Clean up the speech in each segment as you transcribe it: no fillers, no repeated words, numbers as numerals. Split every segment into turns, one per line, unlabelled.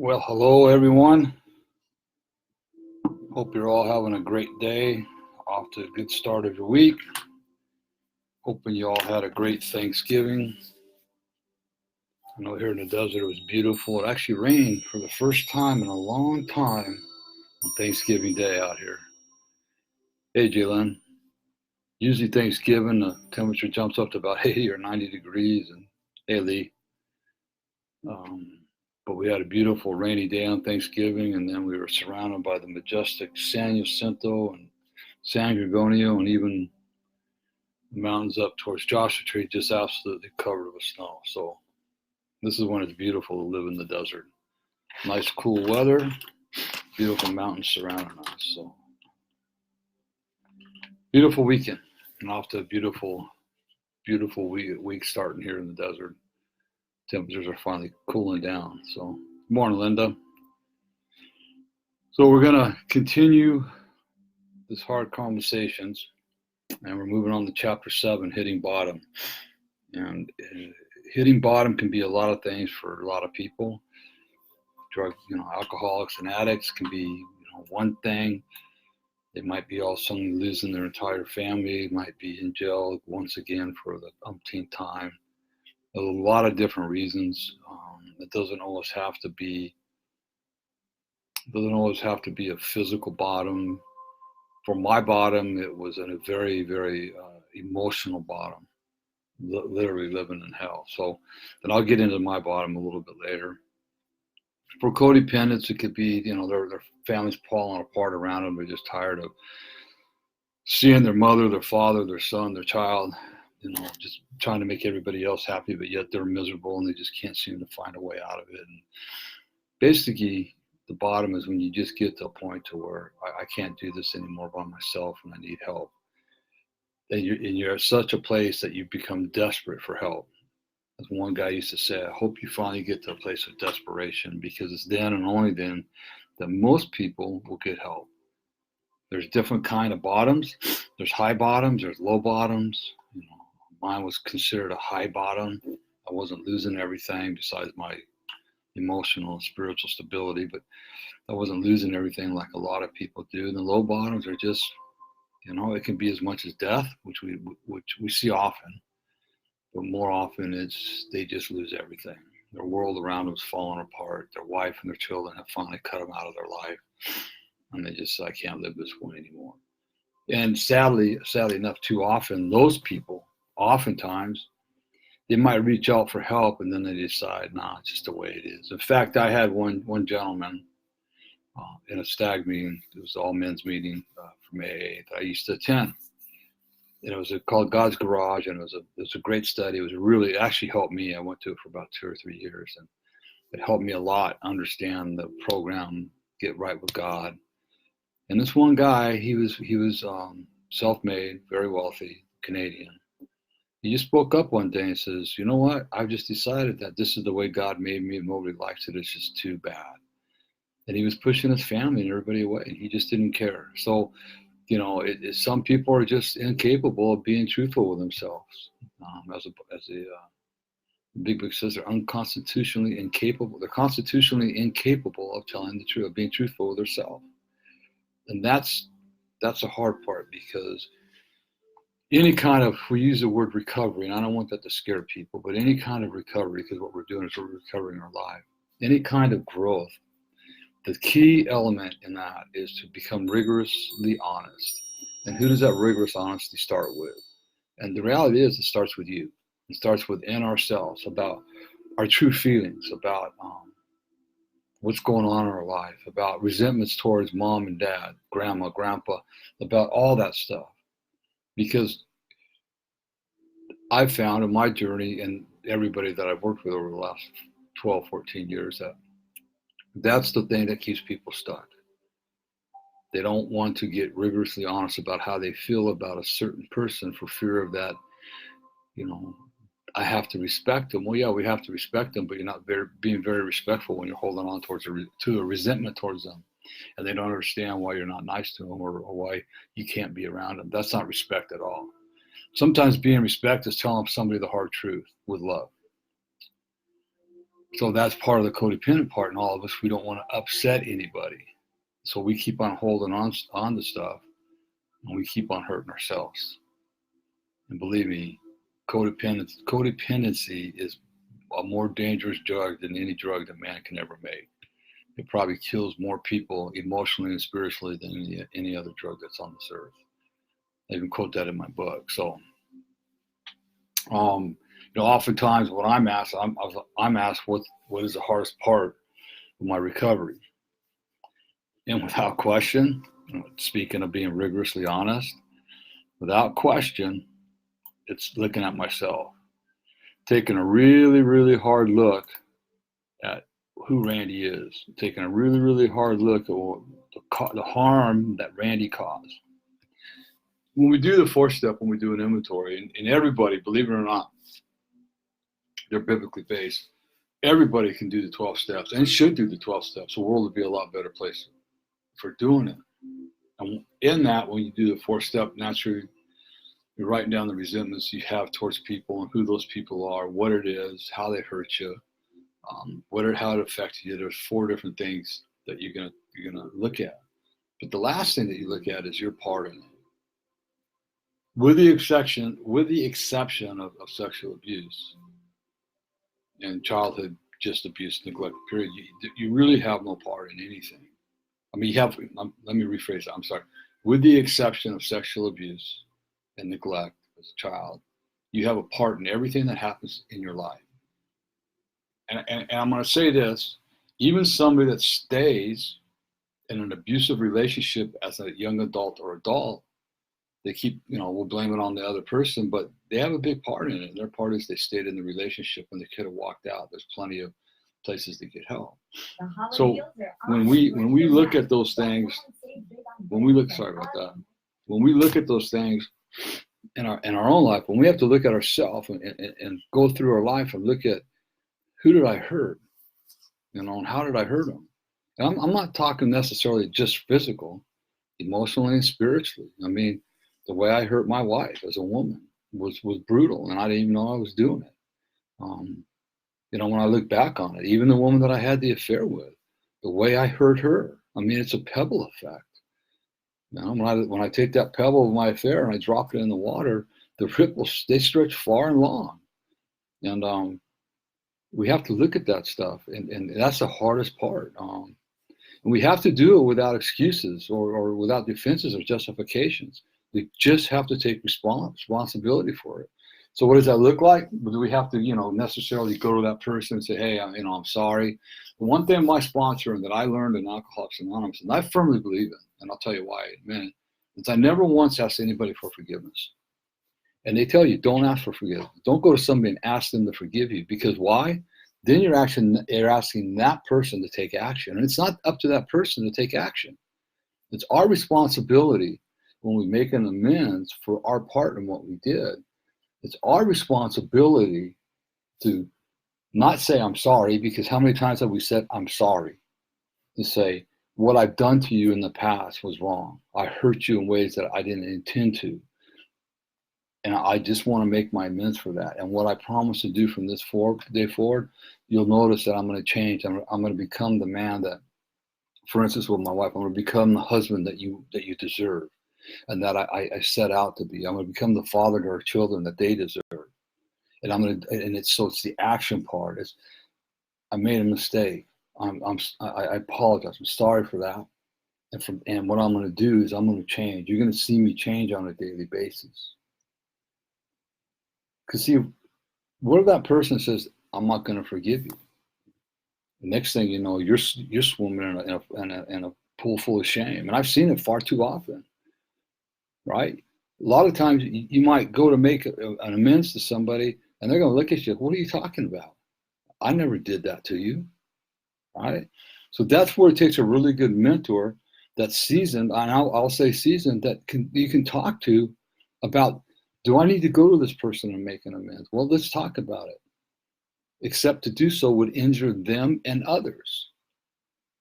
Well, hello everyone. Hope you're all having a great day. Off to a good start of your week. Hoping you all had a great Thanksgiving. I know here in the desert it was beautiful. It actually rained for the first time in a long time on Thanksgiving Day out here. Hey, Jalen. Usually Thanksgiving, the temperature jumps up to about 80 or 90 degrees. And hey, Lee. But we had a beautiful rainy day on Thanksgiving, and then we were surrounded by the majestic San Jacinto and San Gorgonio, and even the mountains up towards Joshua Tree just absolutely covered with snow. So this is when it's beautiful to live in the desert. Nice cool weather, beautiful mountains surrounding us. So beautiful weekend, and off to a beautiful week starting here in the desert. Temperatures are finally cooling down. So good morning, Linda. So we're going to continue this hard conversations, and we're moving on to chapter 7, hitting bottom. And hitting bottom can be a lot of things for a lot of people. Alcoholics and addicts can be one thing. They might be all suddenly losing their entire family, might be in jail once again for the umpteenth time. There's a lot of different reasons. It doesn't always have to be a physical bottom. For my bottom, it was in a very, very emotional bottom, literally living in hell. So then I'll get into my bottom a little bit later. For codependents, it could be, their families falling apart around them. They're just tired of seeing their mother, their father, their son, their child, just trying to make everybody else happy, but yet they're miserable and they just can't seem to find a way out of it. And basically, the bottom is when you just get to a point to where I can't do this anymore by myself and I need help. And you're at such a place that you become desperate for help. As one guy used to say, I hope you finally get to a place of desperation, because it's then and only then that most people will get help. There's different kind of bottoms. There's high bottoms, there's low bottoms. Mine was considered a high bottom. I wasn't losing everything besides my emotional and spiritual stability, but I wasn't losing everything like a lot of people do. And the low bottoms are just, it can be as much as death, which we see often, but more often they just lose everything. Their world around them is falling apart. Their wife and their children have finally cut them out of their life, and they just say, I can't live this way anymore. And sadly enough, too often, those people, oftentimes, they might reach out for help, and then they decide, nah, it's just the way it is. In fact, I had one gentleman in a stag meeting. It was all men's meeting from AA that I used to attend. And it was called God's Garage, and it was a great study. It actually helped me. I went to it for about 2 or 3 years, and it helped me a lot understand the program, Get Right with God. And this one guy, he was self-made, very wealthy, Canadian. He just spoke up one day and says, you know what? I've just decided that this is the way God made me, and nobody likes it. It's just too bad. And he was pushing his family and everybody away, and he just didn't care. So, some people are just incapable of being truthful with themselves. As a Big Book says, they're unconstitutionally incapable. They're constitutionally incapable of telling the truth, of being truthful with themselves. And that's a hard part, because any kind of, we use the word recovery, and I don't want that to scare people, but any kind of recovery, because what we're doing is we're recovering our life. Any kind of growth, the key element in that is to become rigorously honest. And who does that rigorous honesty start with? And the reality is, it starts with you. It starts within ourselves, about our true feelings, about what's going on in our life, about resentments towards mom and dad, grandma, grandpa, about all that stuff. Because I've found in my journey, and everybody that I've worked with over the last 12, 14 years, that that's the thing that keeps people stuck. They don't want to get rigorously honest about how they feel about a certain person for fear of that, I have to respect them. Well, yeah, we have to respect them, but you're not being very respectful when you're holding on to a resentment towards them, and they don't understand why you're not nice to them, or why you can't be around them. That's not respect at all. Sometimes being respect is telling somebody the hard truth with love. So that's part of the codependent part in all of us. We don't want to upset anybody. So we keep on holding on to stuff, and we keep on hurting ourselves. And believe me, codependency is a more dangerous drug than any drug that man can ever make. It probably kills more people emotionally and spiritually than any other drug that's on this earth. I even quote that in my book. So, oftentimes when I'm asked, I'm asked what is the hardest part of my recovery, and without question, speaking of being rigorously honest, without question, it's looking at myself, taking a really, really hard look at who Randy is, taking a really, really hard look at the harm that Randy caused. When we do the 4-step, when we do an inventory, and everybody, believe it or not, they're biblically based. Everybody can do the 12 steps and should do the 12 steps. The world would be a lot better place for doing it. And in that, when you do the 4-step, naturally, you're writing down the resentments you have towards people and who those people are, what it is, how they hurt you, how it affected you. There's 4 different things that you're gonna look at. But the last thing that you look at is your part in it. With the exception of sexual abuse and childhood just abuse, neglect, period, you really have no part in anything. I mean, let me rephrase that. I'm sorry. With the exception of sexual abuse and neglect as a child, you have a part in everything that happens in your life. And I'm going to say this, even somebody that stays in an abusive relationship as a young adult or adult, they keep, we'll blame it on the other person, but they have a big part in it. And their part is they stayed in the relationship when the kid had walked out. There's plenty of places to get help. So when we look at those things, when we look at those things in our own life, when we have to look at ourselves and go through our life and look at who did I hurt, and how did I hurt them? And I'm not talking necessarily just physical, emotionally and spiritually. I mean, the way I hurt my wife as a woman was brutal, and I didn't even know I was doing it. When I look back on it, even the woman that I had the affair with, the way I hurt her, I mean, it's a pebble effect. When I take that pebble of my affair and I drop it in the water, the ripples, they stretch far and long. And we have to look at that stuff, and that's the hardest part. And we have to do it without excuses or without defenses or justifications. We just have to take responsibility for it. So what does that look like? Do we have to, necessarily go to that person and say, hey, I'm sorry? The one thing my sponsor and that I learned in Alcoholics Anonymous, and I firmly believe in, and I'll tell you why in a minute, is I never once asked anybody for forgiveness. And they tell you, don't ask for forgiveness. Don't go to somebody and ask them to forgive you. Because why? Then you're asking that person to take action. And it's not up to that person to take action. It's our responsibility when we make an amends for our part in what we did. It's our responsibility to not say I'm sorry, because how many times have we said I'm sorry? To say, what I've done to you in the past was wrong. I hurt you in ways that I didn't intend to. And I just want to make my amends for that. And what I promise to do from this day forward, you'll notice that I'm going to change. I'm going to become the man that, for instance, with my wife, I'm going to become the husband that you deserve, and that I set out to be. I'm going to become the father to our children that they deserve. And it's the action part. It's, I made a mistake. I apologize. I'm sorry for that. And what I'm going to do is I'm going to change. You're going to see me change on a daily basis. Because see, what if that person says, I'm not going to forgive you? The next thing you know, you're swimming in a pool full of shame. And I've seen it far too often, right? A lot of times you might go to make an amends to somebody and they're going to look at you, what are you talking about? I never did that to you, right? So that's where it takes a really good mentor that's seasoned, and I'll say seasoned, that you can talk to about, do I need to go to this person and make an amends? Well, let's talk about it. Except to do so would injure them and others.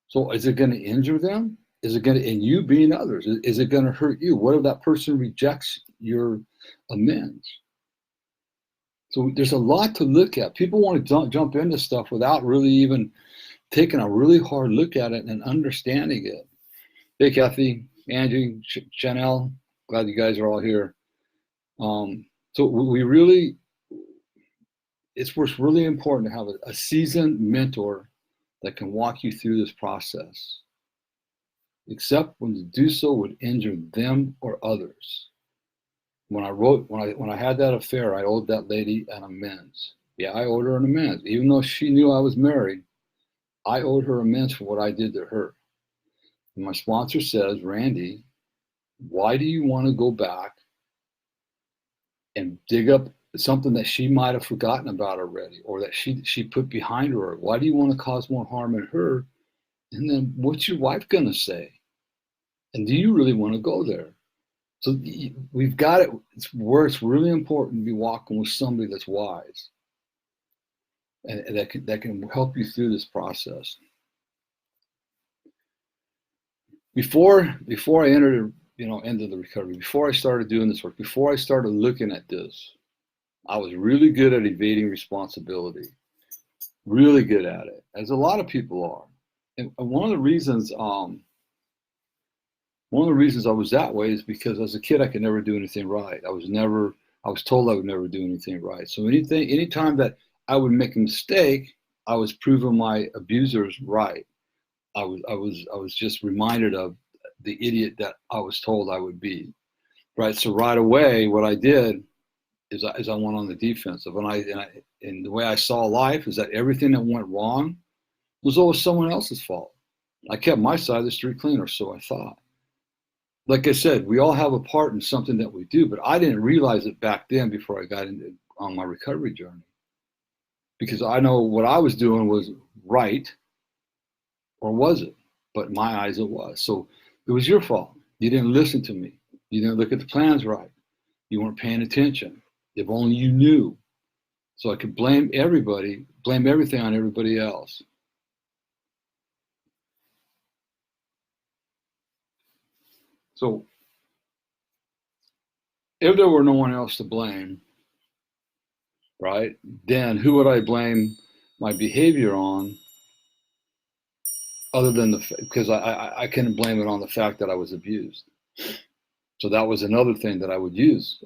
So is it going to injure them? Is it going to, and you being others, is it going to hurt you? What if that person rejects your amends? So there's a lot to look at. People want to jump into stuff without really even taking a really hard look at it and understanding it. Hey, Kathy, Angie, Chanel, glad you guys are all here. So we really, it's really important to have a seasoned mentor that can walk you through this process, except when to do so would injure them or others. When I had that affair, I owed that lady an amends. Yeah, I owed her an amends. Even though she knew I was married, I owed her amends for what I did to her. And my sponsor says, Randy, why do you want to go back and dig up something that she might have forgotten about already, or that she put behind her? Why do you want to cause more harm in her? And then what's your wife going to say? And do you really want to go there? So we've got it. It's where it's really important to be walking with somebody that's wise and that can help you through this process. Before I entered, into the recovery, before I started doing this work, before I started looking at this, I was really good at evading responsibility. Really good at it, as a lot of people are. And one of the reasons I was that way is because as a kid I could never do anything right. I was told I would never do anything right. So anytime that I would make a mistake, I was proving my abusers right. I was just reminded of the idiot that I was told I would be. Right. So right away, what I did is I went on the defensive, and the way I saw life is that everything that went wrong was always someone else's fault. I kept my side of the street clean, or so I thought. Like I said, we all have a part in something that we do, but I didn't realize it back then before I got on my recovery journey, because I know what I was doing was right, or was it? But in my eyes, it was. So it was your fault. You didn't listen to me. You didn't look at the plans right. You weren't paying attention. If only you knew. So I could blame everything on everybody else. So if there were no one else to blame, right, then who would I blame my behavior on, other than because I couldn't blame it on the fact that I was abused. So that was another thing that I would use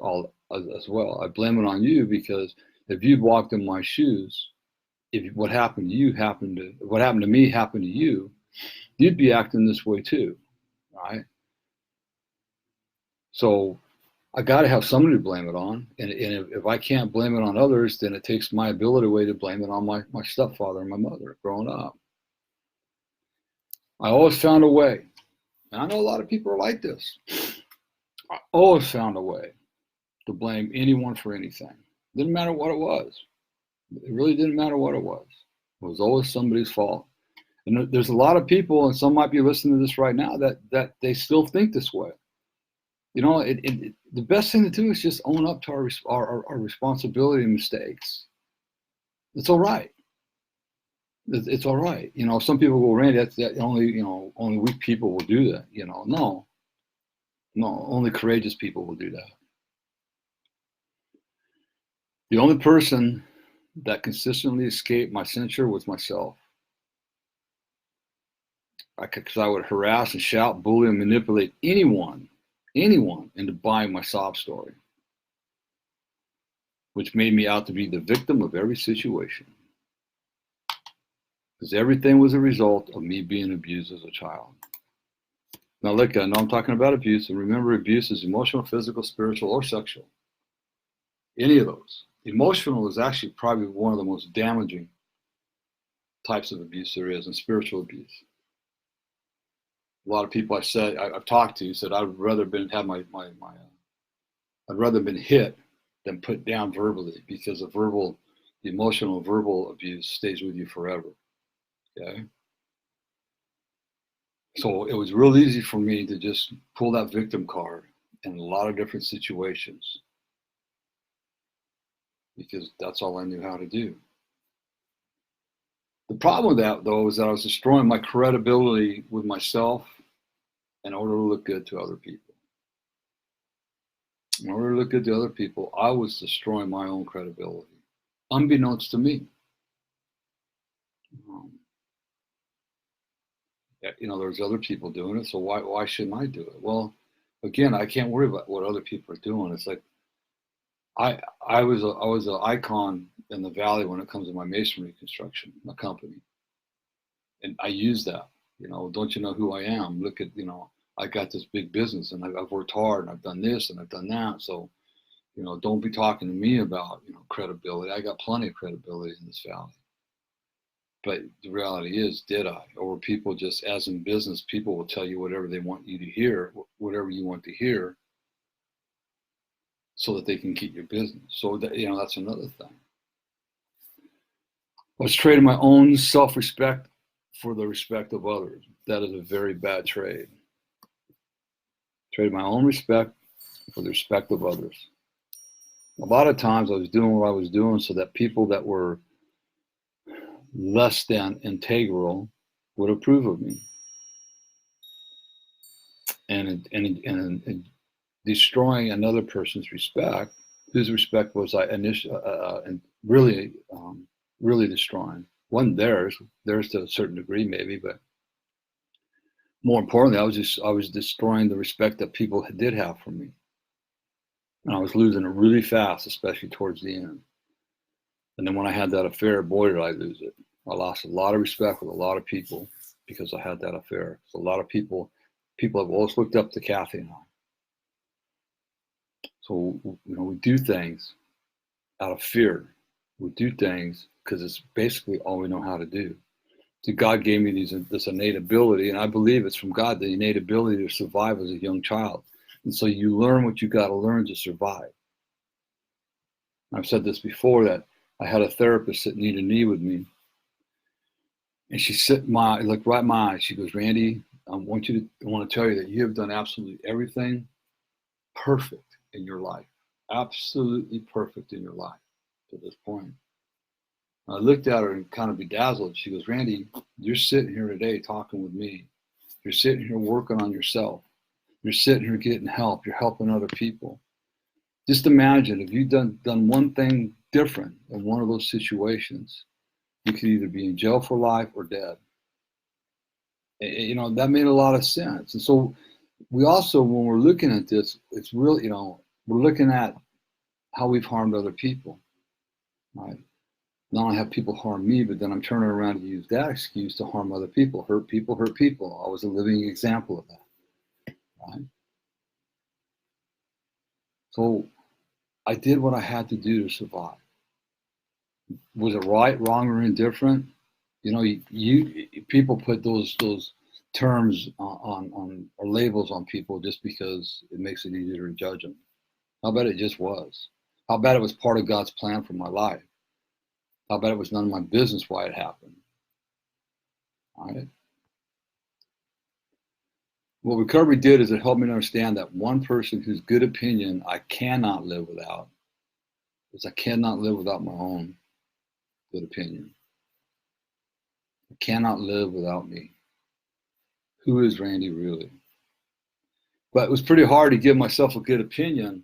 as well. I blame it on you, because if you'd walked in my shoes, if what happened to me happened to you, you'd be acting this way too, right? So I got to have somebody to blame it on, and if I can't blame it on others, then it takes my ability away to blame it on my stepfather and my mother growing up. I always found a way, and I know a lot of people are like this. I always found a way to blame anyone for anything. Didn't matter what it was. It really didn't matter what it was. It was always somebody's fault. And there's a lot of people, and some might be listening to this right now, that they still think this way. The best thing to do is just own up to our responsibility and mistakes. It's all right. It's all right. Some people go, Randy, that only weak people will do that. No, only courageous people will do that. The only person that consistently escaped my censure was myself. Because I would harass and shout, bully, and manipulate anyone into buying my sob story, which made me out to be the victim of every situation. Because everything was a result of me being abused as a child. Now look, I know I'm talking about abuse, and remember, abuse is emotional, physical, spiritual, or sexual. Any of those. Emotional is actually probably one of the most damaging types of abuse there is, and spiritual abuse. A lot of people I've talked to said I'd rather been hit than put down verbally, because the emotional verbal abuse stays with you forever. Okay. So it was real easy for me to just pull that victim card in a lot of different situations, because that's all I knew how to do. The problem with that, though, is that I was destroying my credibility with myself in order to look good to other people. In order to look good to other people, I was destroying my own credibility. unbeknownst to me. Um, there's other people doing it, so why shouldn't I do it? Well, again, I can't worry about what other people are doing. It's like I was an icon in the valley when it comes to my masonry construction, my company, and I use that. Don't you know who I am? Look at, I got this big business, and I've worked hard, and I've done this, and I've done that. So, don't be talking to me about, credibility. I got plenty of credibility in this valley. But the reality is, did I? Or were people just, as in business, people will tell you whatever they want you to hear, whatever you want to hear, so that they can keep your business. So that, that's another thing. I was trading my own self-respect for the respect of others. That is a very bad trade. Trade my own respect for the respect of others. A lot of times I was doing what I was doing so that people that were less than integral would approve of me. And destroying another person's respect, whose respect was I and really destroying. Wasn't theirs to a certain degree maybe, but more importantly, I was destroying the respect that people did have for me. And I was losing it really fast, especially towards the end. And then when I had that affair, boy, did I lose it. I lost a lot of respect with a lot of people because I had that affair. So a lot of people have always looked up to Kathy and I. So, we do things out of fear. We do things because it's basically all we know how to do. So God gave me this innate ability, and I believe it's from God, the innate ability to survive as a young child. And so you learn what you got to learn to survive. I've said this before, that I had a therapist sit knee to knee with me, and she looked right in my eyes. She goes, "Randy, I want to tell you that you have done absolutely everything perfect in your life, absolutely perfect in your life to this point." I looked at her and kind of bedazzled. She goes, "Randy, you're sitting here today talking with me. You're sitting here working on yourself. You're sitting here getting help. You're helping other people. Just imagine if you'd done one thing different in one of those situations, you could either be in jail for life or dead." That made a lot of sense. And so we also, when we're looking at this, it's really, we're looking at how we've harmed other people, right? Not only have people harm me, but then I'm turning around to use that excuse to harm other people. Hurt people, hurt people. I was a living example of that, right? So I did what I had to do to survive. Was it right, wrong, or indifferent? People put those terms on or labels on people just because it makes it easier to judge them. How about it just was? How about it was part of God's plan for my life? How about it was none of my business why it happened? All right. What recovery did is it helped me to understand that one person whose good opinion I cannot live without is I cannot live without my own good opinion. I cannot live without me. Who is Randy really? But it was pretty hard to give myself a good opinion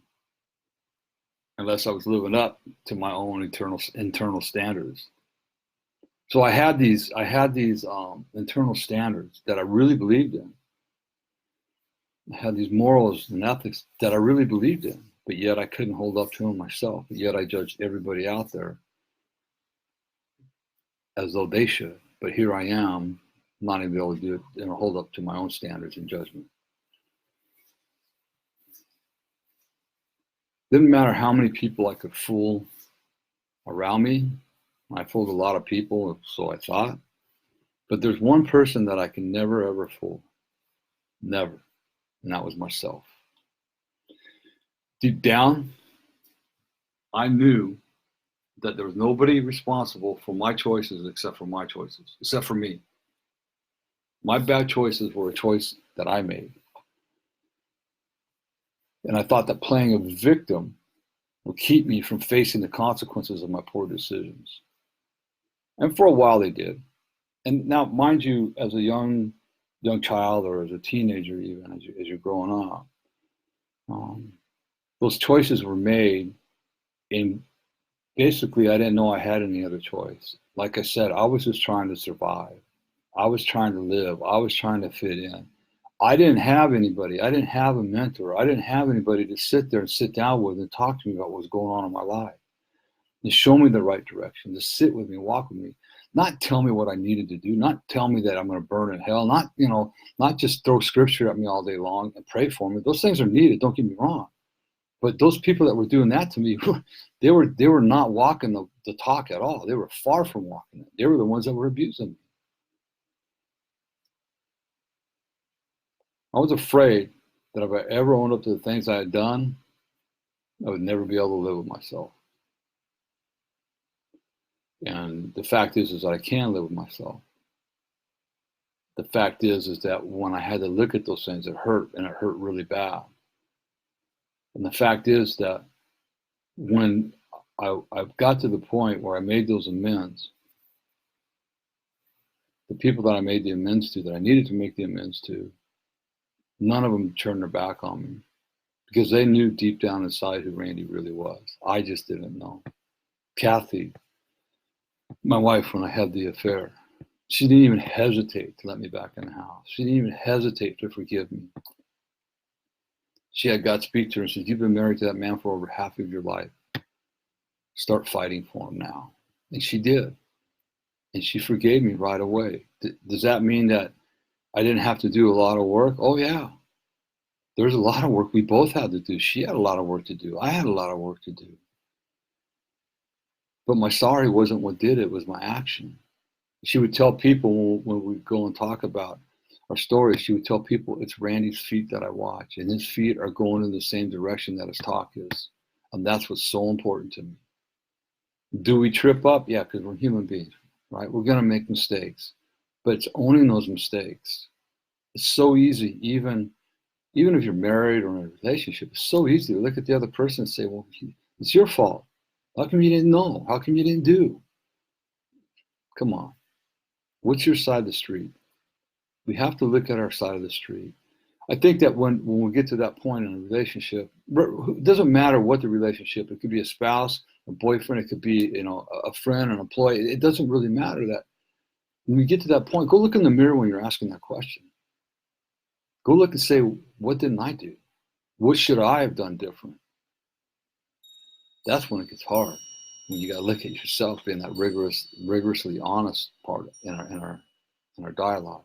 unless I was living up to my own internal standards. So I had these internal standards that I really believed in. I had these morals and ethics that I really believed in, but yet I couldn't hold up to them myself. But yet I judged everybody out there as though they should. But here I am, not even able to do it, hold up to my own standards and judgment. Didn't matter how many people I could fool around me. I fooled a lot of people, so I thought. But there's one person that I can never, ever fool. Never. And that was myself. Deep down, I knew that there was nobody responsible for my choices except for my choices, except for me. My bad choices were a choice that I made. And I thought that playing a victim would keep me from facing the consequences of my poor decisions. And for a while they did. And now, mind you, as a young child or as a teenager, even as you're growing up, those choices were made in Basically, I didn't know I had any other choice. Like I said, I was just trying to survive. I was trying to live. I was trying to fit in. I didn't have anybody. I didn't have a mentor. I didn't have anybody to sit there and sit down with and talk to me about what was going on in my life and show me the right direction, to sit with me, walk with me, not tell me what I needed to do, not tell me that I'm going to burn in hell, not, not just throw scripture at me all day long and pray for me. Those things are needed. Don't get me wrong. But those people that were doing that to me, they were not walking the talk at all. They were far from walking it. They were the ones that were abusing me. I was afraid that if I ever owned up to the things I had done, I would never be able to live with myself. And the fact is that I can live with myself. The fact is that when I had to look at those things, it hurt, and it hurt really bad. And the fact is that when I got to the point where I made those amends, the people that I made the amends to, that I needed to make the amends to, none of them turned their back on me, because they knew deep down inside who Randy really was. I just didn't know. Kathy, my wife, when I had the affair, she didn't even hesitate to let me back in the house. She didn't even hesitate to forgive me. She had God speak to her and said, "You've been married to that man for over half of your life. Start fighting for him now." And she did. And she forgave me right away. Does that mean that I didn't have to do a lot of work? Oh, yeah. There's a lot of work we both had to do. She had a lot of work to do. I had a lot of work to do. But my sorry wasn't what did it, it was my action. She would tell people when we go and talk about our stories, she would tell people, it's Randy's feet that I watch, and his feet are going in the same direction that his talk is. And that's what's so important to me. Do we trip up? Yeah, because we're human beings, right? We're going to make mistakes, but it's owning those mistakes. It's so easy, even if you're married or in a relationship, it's so easy to look at the other person and say, well, it's your fault. How come you didn't know? How come you didn't do? Come on. What's your side of the street? We have to look at our side of the street. I think that when we get to that point in a relationship, it doesn't matter what the relationship, it could be a spouse, a boyfriend, it could be, a friend, an employee. It doesn't really matter. That when we get to that point, go look in the mirror when you're asking that question. Go look and say, what didn't I do? What should I have done different? That's when it gets hard. When you got to look at yourself in that rigorously honest part in our dialogue.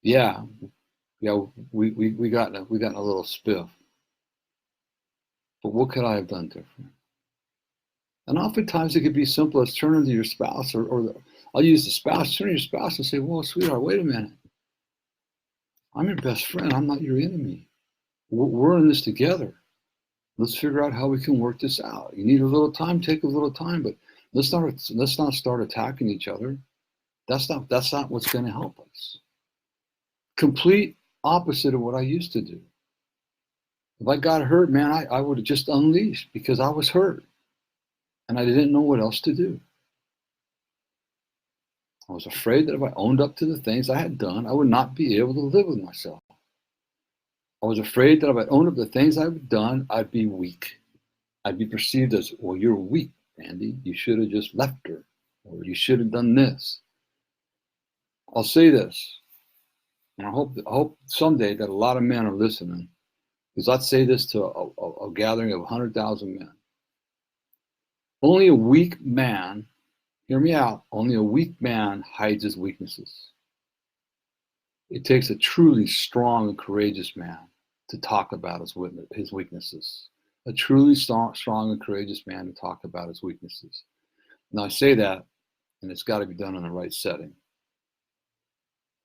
Yeah, we got in a little spiff. But what could I have done different? And oftentimes it could be simple as turning to your spouse, or I'll use the spouse, turn to your spouse and say, "Well, sweetheart, wait a minute. I'm your best friend. I'm not your enemy. We're in this together. Let's figure out how we can work this out. You need a little time, take a little time, but let's not start attacking each other. That's not what's going to help us." Complete opposite of what I used to do. If I got hurt, man, I would have just unleashed because I was hurt and I didn't know what else to do. I was afraid that if I owned up to the things I had done, I would not be able to live with myself. I was afraid that if I owned up to the things I've done, I'd be weak. I'd be perceived as, well, you're weak, Randy. You should have just left her, or you should have done this. I'll say this, and I hope someday that a lot of men are listening, because I'd say this to a gathering of 100,000 men. Only a weak man, hear me out, only a weak man hides his weaknesses. It takes a truly strong and courageous man to talk about his weaknesses. A truly strong and courageous man to talk about his weaknesses. Now I say that, and it's got to be done in the right setting.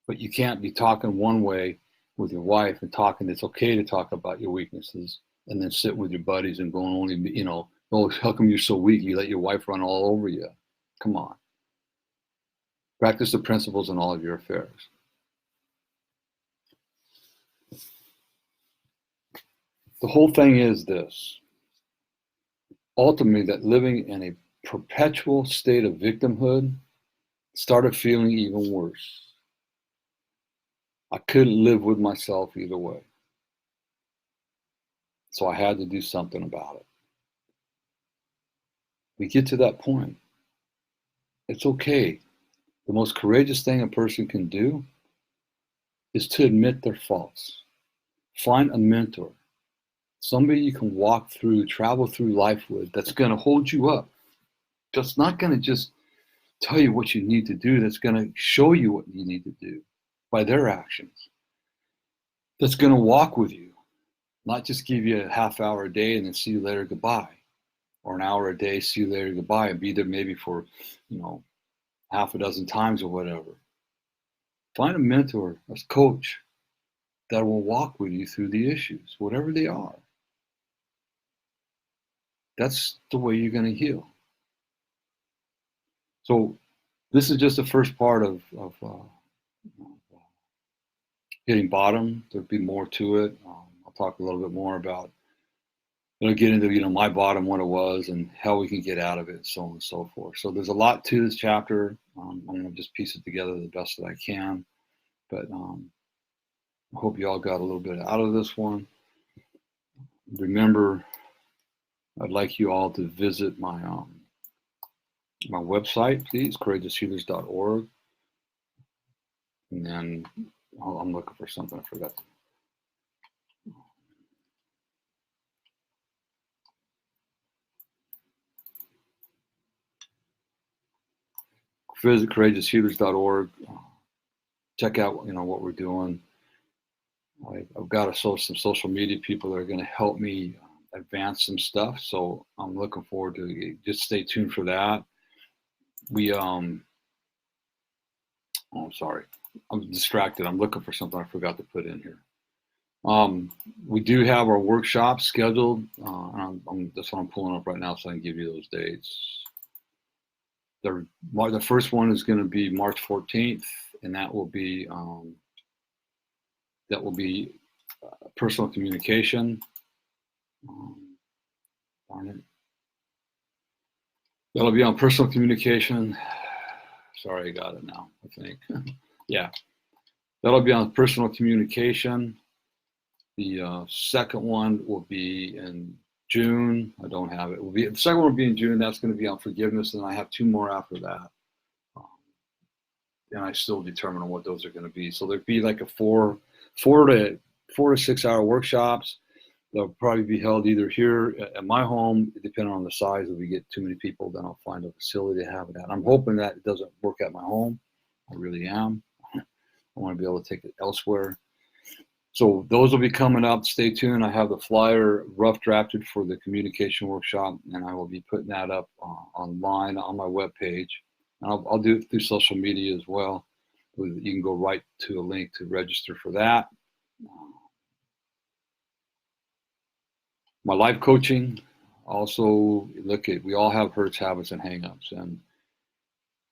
But you can't be talking one way with your wife and talking, it's okay to talk about your weaknesses, and then sit with your buddies and going only, oh, how come you're so weak? You let your wife run all over you. Come on. Practice the principles in all of your affairs. The whole thing is this. Ultimately, that living in a perpetual state of victimhood started feeling even worse. I couldn't live with myself either way. So I had to do something about it. We get to that point. It's okay. The most courageous thing a person can do is to admit their faults. Find a mentor, somebody you can walk through, travel through life with, that's going to hold you up. That's not going to just tell you what you need to do. That's going to show you what you need to do by their actions. That's going to walk with you, not just give you a half hour a day and then see you later, goodbye. Or an hour a day, see you later, goodbye, and be there maybe for, half a dozen times or whatever. Find a mentor, a coach that will walk with you through the issues, whatever they are. That's the way you're going to heal. So this is just the first part of hitting bottom. There'll be more to it. I'll talk a little bit more about, get into, my bottom, what it was, and how we can get out of it, so on and so forth. So there's a lot to this chapter. I'm going to just piece it together the best that I can. But I hope you all got a little bit out of this one. Remember, I'd like you all to visit my my website, please, courageoushealers.org. And then I'm looking for something I forgot. Visit courageoushealers.org. Check out, what we're doing. I've got some social media people that are going to help me advance some stuff. So I'm looking forward to it. Just stay tuned for that. I'm sorry. I'm distracted. I'm looking for something I forgot to put in here. We do have our workshops scheduled. That's what I'm pulling up right now, so I can give you those dates. The first one is going to be March 14th, and that will be personal communication. Darn it. That'll be on personal communication. Sorry, I got it now, I think. Yeah. That'll be on personal communication. The second one will be in June. I don't have it. The second one will be in June. That's going to be on forgiveness, and I have 2 more after that. And I still determine what those are going to be. So there'd be like a 4 to 6 hour workshops. They'll probably be held either here at my home, depending on the size. If we get too many people, then I'll find a facility to have it at. I'm hoping that it doesn't work at my home. I really am. I want to be able to take it elsewhere. So those will be coming up. Stay tuned. I have the flyer rough drafted for the communication workshop, and I will be putting that up online on my webpage. And I'll do it through social media as well. You can go right to a link to register for that. My life coaching, also we all have hurts, habits, and hangups, and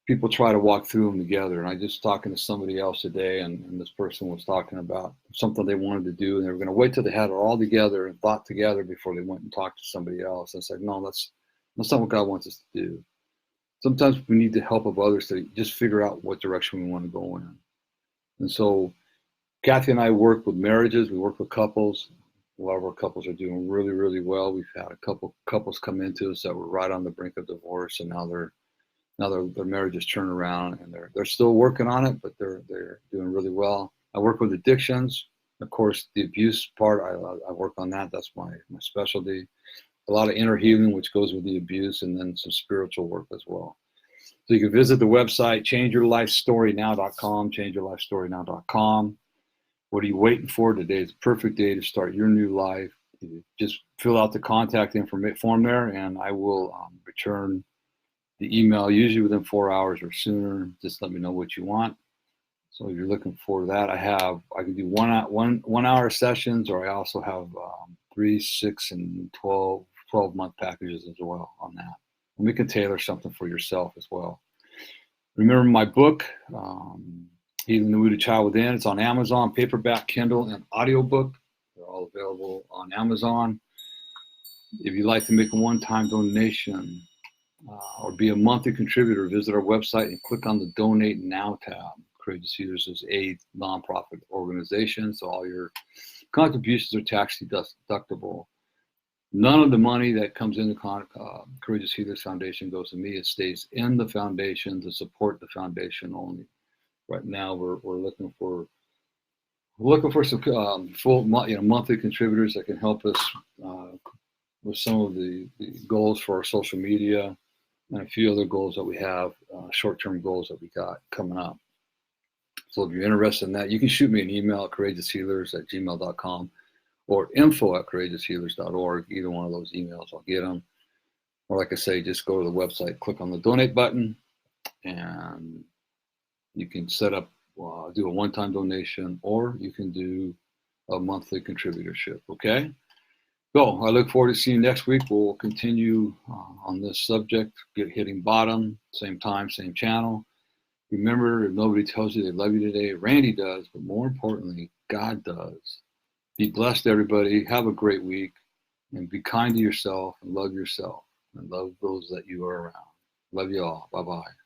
people try to walk through them together. And I just talking to somebody else today, and this person was talking about something they wanted to do, and they were going to wait till they had it all together and thought together before they went and talked to somebody else. I said, no, that's not what God wants us to do. Sometimes we need the help of others to just figure out what direction we want to go in. And so Kathy and I work with marriages. We work with couples. A lot of our couples are doing really, really well. We've had a couple couples come into us that were right on the brink of divorce, and now their marriages turn around, and they're still working on it, but they're doing really well. I work with addictions. Of course, the abuse part, I work on that. That's my specialty. A lot of inner healing, which goes with the abuse, and then some spiritual work as well. So you can visit the website, changeyourlifestorynow.com, changeyourlifestorynow.com. What are you waiting for? Today is the perfect day to start your new life. You just fill out the contact information form there, and I will return the email usually within 4 hours or sooner. Just let me know what you want. So if you're looking for that, I can do 1 hour sessions, or I also have 3, 6, and 12 month packages as well on that. And we can tailor something for yourself as well. Remember my book, Healing the Wounded Child Within. It's on Amazon, paperback, Kindle, and audiobook. They're all available on Amazon. If you'd like to make a one-time donation or be a monthly contributor, visit our website and click on the Donate Now tab. Courageous Healers is a nonprofit organization, so all your contributions are tax deductible. None of the money that comes into Courageous Healers Foundation goes to me. It stays in the foundation to support the foundation only. Right now, we're looking for some full monthly contributors that can help us with some of the goals for our social media and a few other goals that we have, short-term goals that we got coming up. So if you're interested in that, you can shoot me an email at courageoushealers@gmail.com or info@courageoushealers.org. Either one of those emails, I'll get them. Or like I say, just go to the website, click on the donate button, and you can set up, do a one-time donation, or you can do a monthly contributorship, okay? So I look forward to seeing you next week. We'll continue on this subject, hitting bottom, same time, same channel. Remember, if nobody tells you they love you today, Randy does, but more importantly, God does. Be blessed, everybody. Have a great week, and be kind to yourself and love those that you are around. Love you all. Bye-bye.